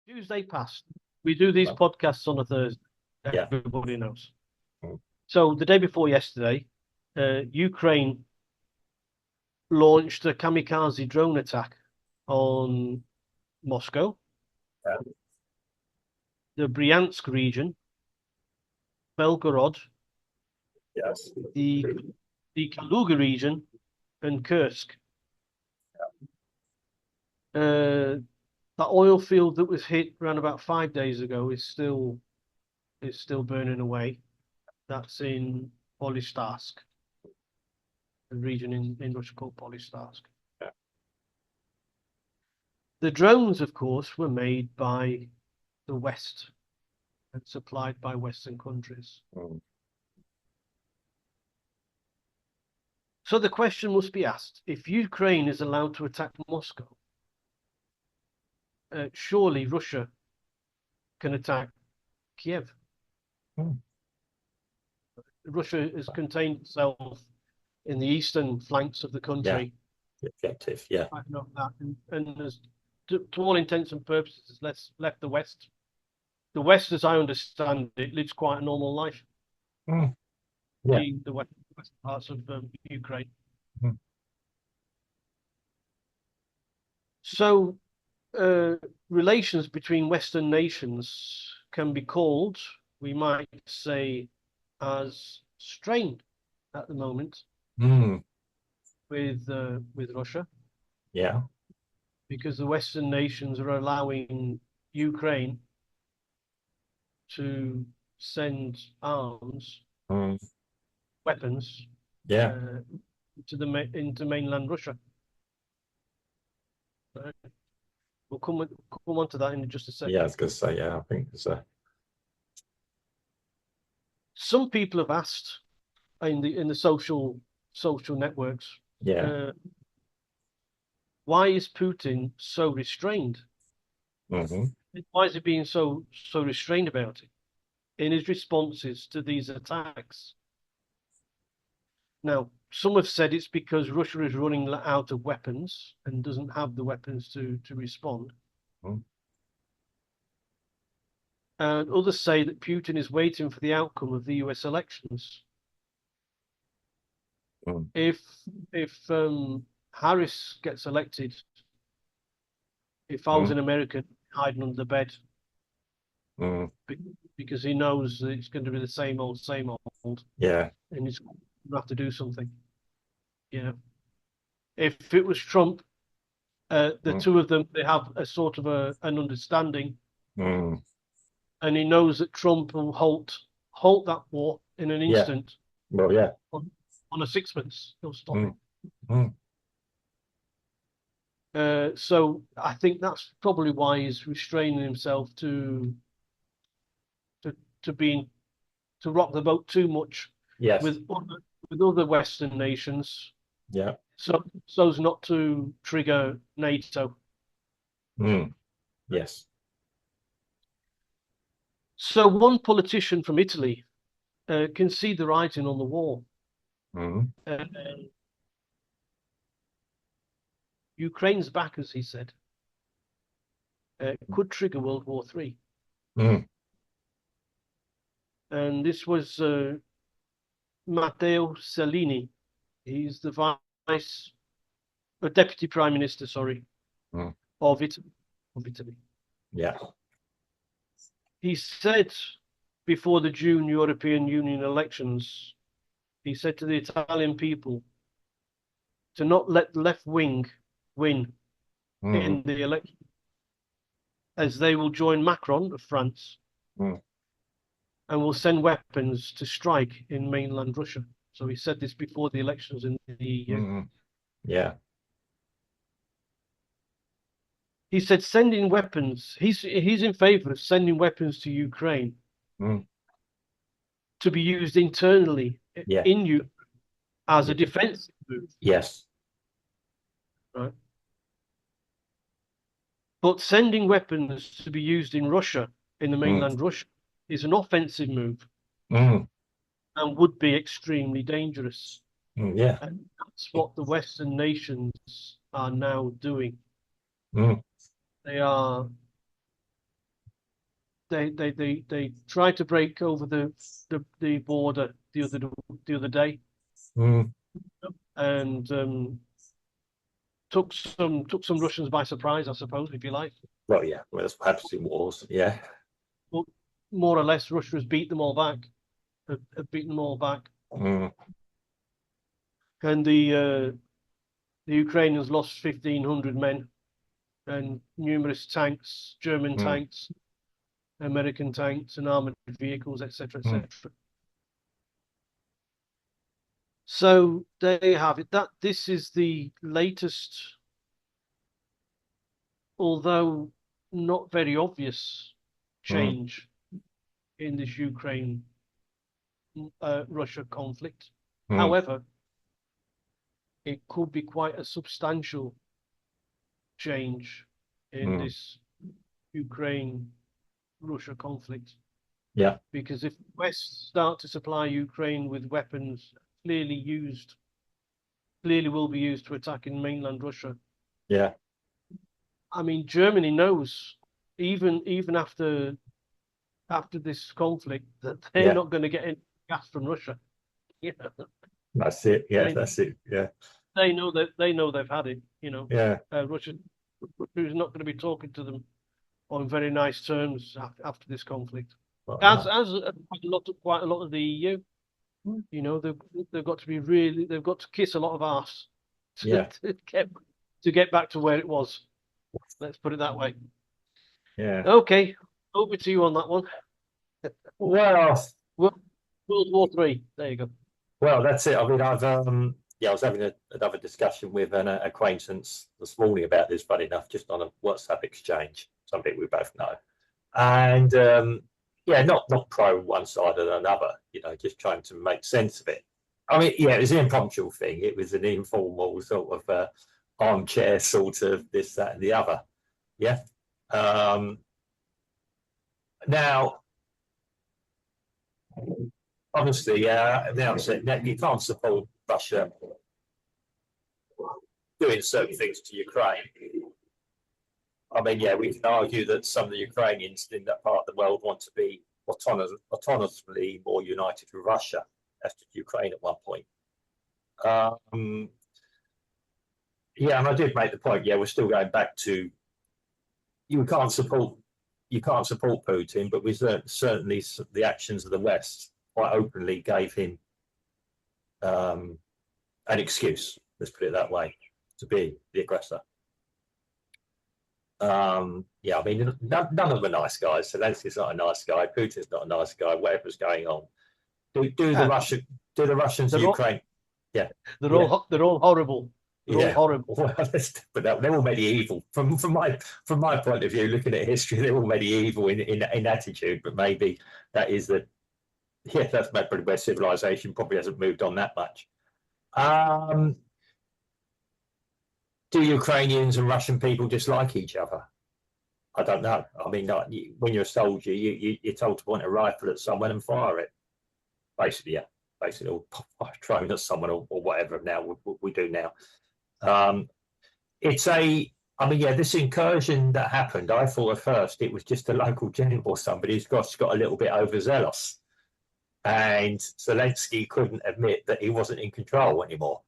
Tuesday passed. We do these Well, podcasts on a Thursday. yeah. Everybody knows. Mm. So the day before yesterday, Ukraine launched a kamikaze drone attack on Moscow, Yeah. the Bryansk region, Belgorod, Yes. the the Kaluga region, and Kursk. Uh, that oil field that was hit around about 5 days ago is still burning away. That's in Polystarsk, the region in Russia called Polystarsk. Yeah. The drones, of course, were made by the West and supplied by Western countries. Mm. So the question must be asked, if Ukraine is allowed to attack Moscow, surely Russia can attack Kiev. Mm. Russia has contained itself in the eastern flanks of the Yeah. country. The objective. Yeah. I know that, and has, to all intents and purposes, left the West. The West, as I understand it, lives quite a normal life. Mm. Yeah. The west parts of Ukraine. Mm. So relations between Western nations can be called, we might say, as strained at the moment Mm. with Russia, Yeah. because the Western nations are allowing Ukraine to send arms, Mm. weapons Yeah. uh, into mainland Russia. Right? We'll come on to that in just a Yeah. I second. was gonna say, yeah, I think it's Some people have asked in the social networks, yeah. uh, why is Putin so restrained? Hmm. Why is he being so restrained about it in his responses to these attacks? Now, some have said it's because Russia is running out of weapons and doesn't have the weapons to respond. Mm. And others say that Putin is waiting for the outcome of the US elections. Mm. If Harris gets elected, if I was Mm. an American hiding under the bed, Mm. because he knows that it's going to be the same old, Yeah. and he's going to have to do something. You know, if it was Trump, the Mm. two of them, they have a sort of an understanding, Mm. and he knows that Trump will halt that war in an Yeah. instant Well, yeah. on a sixpence. He'll stop it. Mm. Mm. So I think that's probably why he's restraining himself to to being to rock the boat too much Yes. with other Western nations, Yeah. so as not to trigger NATO. Mm. Yes. So one politician from Italy can see the writing on the wall. Mm. Uh, Ukraine's back, as he said, could trigger World War III. Mm. And this was Matteo Salvini. He's the deputy prime minister, sorry, Mm. of Italy. Of Italy. Yeah. He said before the June European Union elections, he said to the Italian people to not let the left wing win Mm. in the election, as they will join Macron of France Mm. and will send weapons to strike in mainland Russia. So he said this before the elections in the EU. Mm. Yeah. He said sending weapons. He's in favour of sending weapons to Ukraine Mm. to be used internally Yeah. in Ukraine as a Yeah. defensive move, Yes. right? But sending weapons to be used in Russia, in the Mm. mainland Russia, is an offensive move Mm. and would be extremely dangerous. Mm. Yeah. And that's what the Western nations are now doing. Mm. They are they tried to break over the border the other day, and took some Russians by surprise, I suppose, if you like. Well, yeah, well, that's what happens in wars. Yeah. But more or less, Russia has beat them all back. Have beaten them all back, and the Ukrainians lost 1,500 men and numerous tanks, German tanks, American tanks, and armored vehicles, etc., etc. So there you have it. This is the latest, although not very obvious, change in this Ukraine Russia conflict. However, it could be quite a substantial change in this Ukraine Russia conflict. Yeah. Because if the West start to supply Ukraine with weapons clearly will be used to attack in mainland Russia. Yeah. I mean, Germany knows even after this conflict that they're not going to get any gas from Russia. Yeah. That's it. Yeah, that's it. Yeah. They know they've had it, you know. Yeah. Russia is not going to be talking to them on very nice terms after this conflict. Well, As quite a lot of the EU, you know, they've got to kiss a lot of arse to get back to where it was. Let's put it that way. Yeah. Okay, over to you on that one. Well, World War III. There you go. Well, that's it. I mean, I was having another discussion with an acquaintance this morning about this, funny enough, just on a WhatsApp exchange, something we both know. And not pro one side or another, you know, just trying to make sense of it. I mean, yeah, it was an impromptu thing. It was an informal sort of armchair sort of this, that, and the other. Yeah. Now, obviously, you can't support Russia doing certain things to Ukraine. I mean, yeah, we can argue that some of the Ukrainians in that part of the world want to be autonomously more united with Russia, as did Ukraine at one point. Yeah, and I did make the point. Yeah, we're still going back to you can't support Putin, but we certainly the actions of the West quite openly gave him an excuse. Let's put it that way, to be the aggressor. Yeah, I mean, none of them are nice guys. Zelensky's not a nice guy. Putin's not a nice guy. Whatever's going on, do the Russians in Ukraine? Yeah, they're all horrible. They're all horrible. Well, but they're all medieval. From my point of view, looking at history, they're all medieval in attitude. But maybe that is that's probably where civilization probably hasn't moved on that much. Do Ukrainians and Russian people dislike each other? I don't know. I mean, when you're a soldier, you're told to point a rifle at someone and fire it. Basically, yeah. Basically, or throwing at someone or whatever now we do now. This incursion that happened, I thought at first it was just a local general or somebody who's got a little bit overzealous. And Zelensky couldn't admit that he wasn't in control anymore.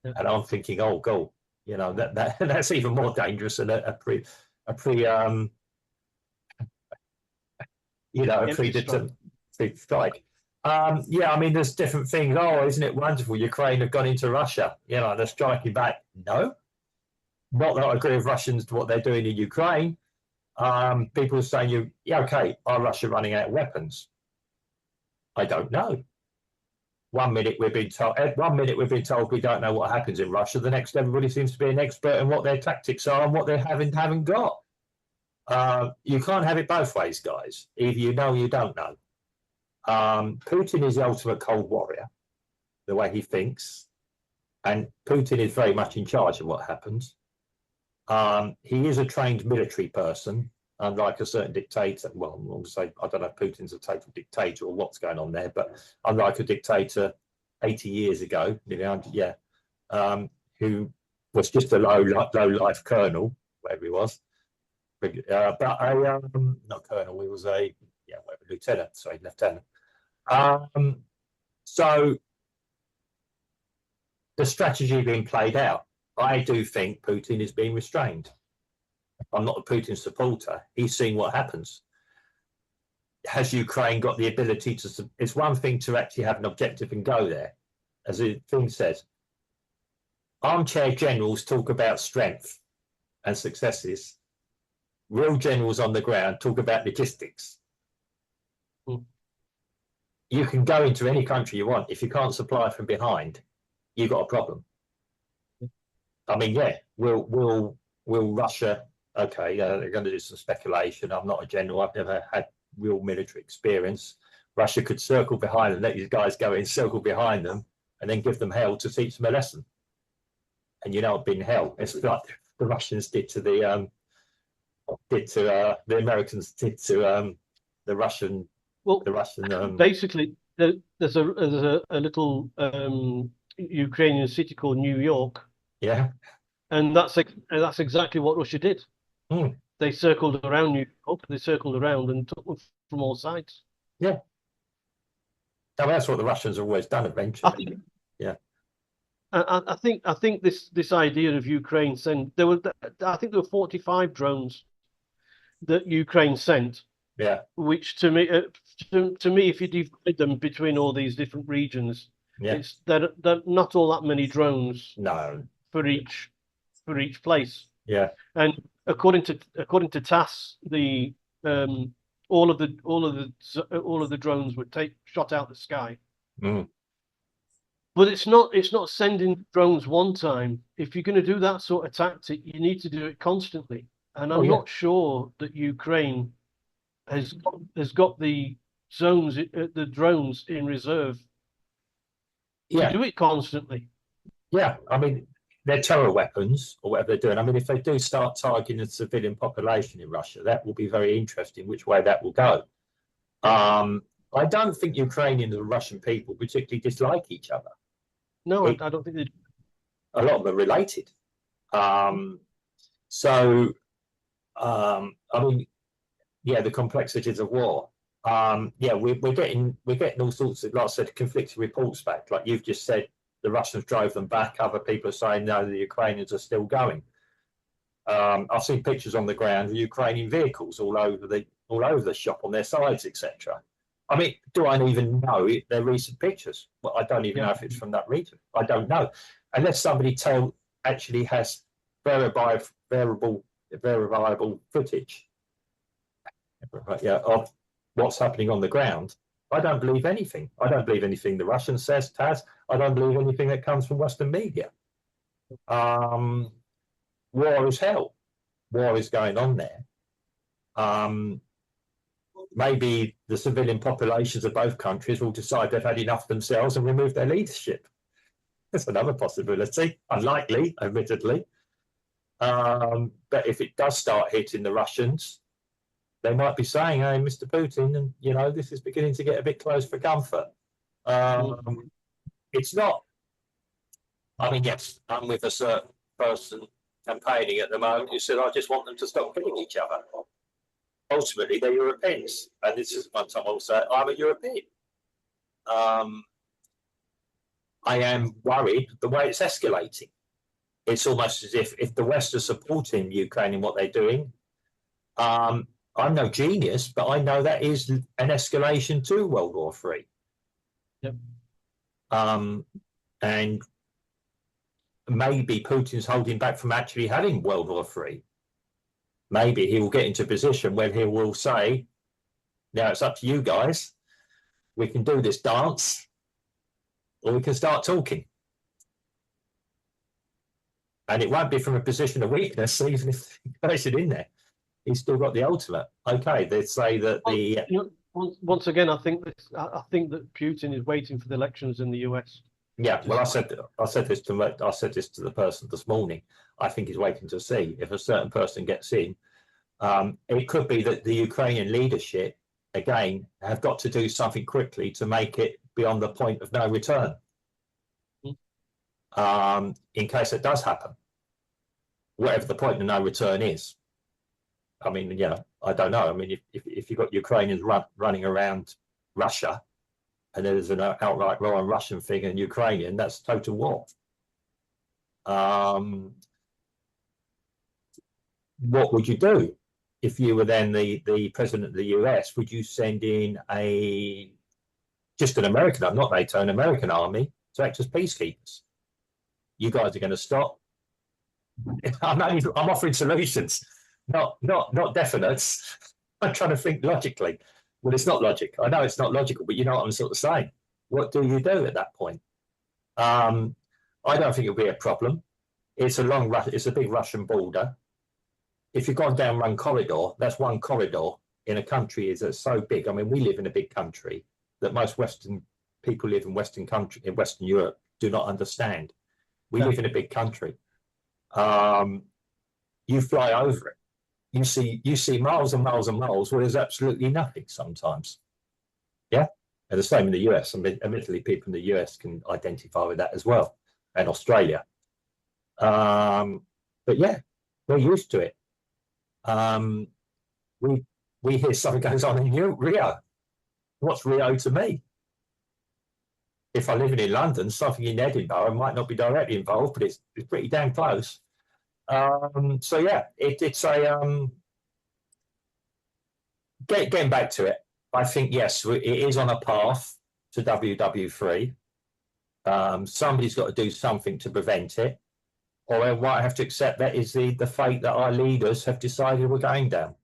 Yeah. And I'm thinking, oh, God, you know, that's even more dangerous than a strike. I mean, there's different things. Oh, isn't it wonderful? Ukraine have gone into Russia. You know, they're striking back. No, not that I agree with Russians to what they're doing in Ukraine. People are saying, okay, are Russia running out of weapons? I don't know. One minute we've been told we don't know what happens in Russia. The next, everybody seems to be an expert in what their tactics are and what they haven't got. You can't have it both ways, guys. Either you know or you don't know. Putin is the ultimate cold warrior, the way he thinks, and Putin is very much in charge of what happens. He is a trained military person, unlike a certain dictator. Well, I'll say, I don't know if Putin's a total dictator or what's going on there, but unlike a dictator 80 years ago, who was just a low life colonel, wherever he was. but a not colonel. He was a whatever, lieutenant. Sorry, lieutenant. So the strategy being played out. I do think Putin is being restrained. I'm not a Putin supporter. He's seeing what happens. Has Ukraine got the ability to? It's one thing to actually have an objective and go there, as the thing says. Armchair generals talk about strength and successes. Real generals on the ground talk about logistics. You can go into any country you want. If you can't supply from behind, you've got a problem. I mean, yeah, will Russia? Okay, they're going to do some speculation. I'm not a general. I've never had real military experience. Russia could circle behind them, let these guys go in, circle behind them, and then give them hell to teach them a lesson. And you know, it's been hell. It's like the Russians did to the Americans did to the Russian. Well, the Russian. Basically, there's a little Ukrainian city called New York. Yeah. And that's exactly what Russia did. They circled around New York. They circled around and took them from all sides. Yeah. Now that's what the Russians have always done eventually. I think this idea of Ukraine sent I think there were 45 drones that Ukraine sent. Yeah. Which to me, if you divide them between all these different regions, it's they're not all that many drones. No. For each place. Yeah. And according to TASS, the all of the drones were shot out the sky. But it's not sending drones one time. If you're going to do that sort of tactic, you need to do it constantly. And I'm not sure that Ukraine has got the drones in reserve to do it constantly. Yeah, I mean, they're terror weapons or whatever they're doing. I mean, if they do start targeting the civilian population in Russia, that will be very interesting which way that will go. I don't think Ukrainians and Russian people particularly dislike each other. No, I don't think they do. A lot of them are related. I mean, the complexities of war. We're getting all sorts of, like I said, conflicting reports back. Like you've just said, the Russians drove them back. Other people are saying no, the Ukrainians are still going. I've seen pictures on the ground of Ukrainian vehicles all over the shop on their sides, etc. I mean, do I even know they're recent pictures? Well, I don't even know if it's from that region. I don't know, unless somebody actually has verifiable footage. Of what's happening on the ground. I don't believe anything. I don't believe anything the Russian says, Taz. I don't believe anything that comes from Western media. War is hell. War is going on there. Maybe the civilian populations of both countries will decide they've had enough themselves and remove their leadership. That's another possibility. Unlikely, admittedly. But if it does start hitting the Russians, they might be saying, "Hey, Mr. Putin, and this is beginning to get a bit close for comfort." It's not. I mean, yes, I'm with a certain person campaigning at the moment who said, "I just want them to stop killing each other." Ultimately, they're Europeans, and this is one time I'll say, "I'm a European." I am worried the way it's escalating. It's almost as if the West are supporting Ukraine in what they're doing. I'm no genius, but I know that is an escalation to World War III. Yep. And maybe Putin's holding back from actually having World War III. Maybe he will get into a position where he will say, "Now it's up to you guys. We can do this dance, or we can start talking." And it won't be from a position of weakness, even if he goes in there. He's still got the ultimate. Okay, they say that once again, I think that Putin is waiting for the elections in the US. Yeah, well, I said this to the person this morning. I think he's waiting to see if a certain person gets in. It could be that the Ukrainian leadership again have got to do something quickly to make it beyond the point of no return. In case it does happen, whatever the point of no return is. I mean, you know, I don't know. I mean, if you've got Ukrainians running around Russia and there's an outright war on Russian thing and Ukrainian, that's total war. What would you do if you were then the president of the US? Would you send in just an American, not NATO, an American army to act as peacekeepers? You guys are going to stop. I'm offering solutions, not definites. I'm trying to think logically. Well, it's not logic. I know it's not logical, but you know what I'm sort of saying. What do you do at that point? I don't think it'll be a problem. It's a big Russian border. If you've gone down one corridor, that's one corridor in a country that's so big. I mean, we live in a big country that most Western people live in Western Europe do not understand. We live in a big country. You fly over it. You see miles and miles and miles where there's absolutely nothing sometimes. Yeah. And the same in the US. I mean, admittedly, people in the US can identify with that as well, and Australia. But yeah, we're used to it. We hear something goes on in Rio. What's Rio to me? If I live in London, something in Edinburgh might not be directly involved, but it's pretty damn close. So yeah, it's a getting back to it. I think yes, it is on a path to WW3. Somebody's got to do something to prevent it, or I might have to accept that is the fate that our leaders have decided we're going down.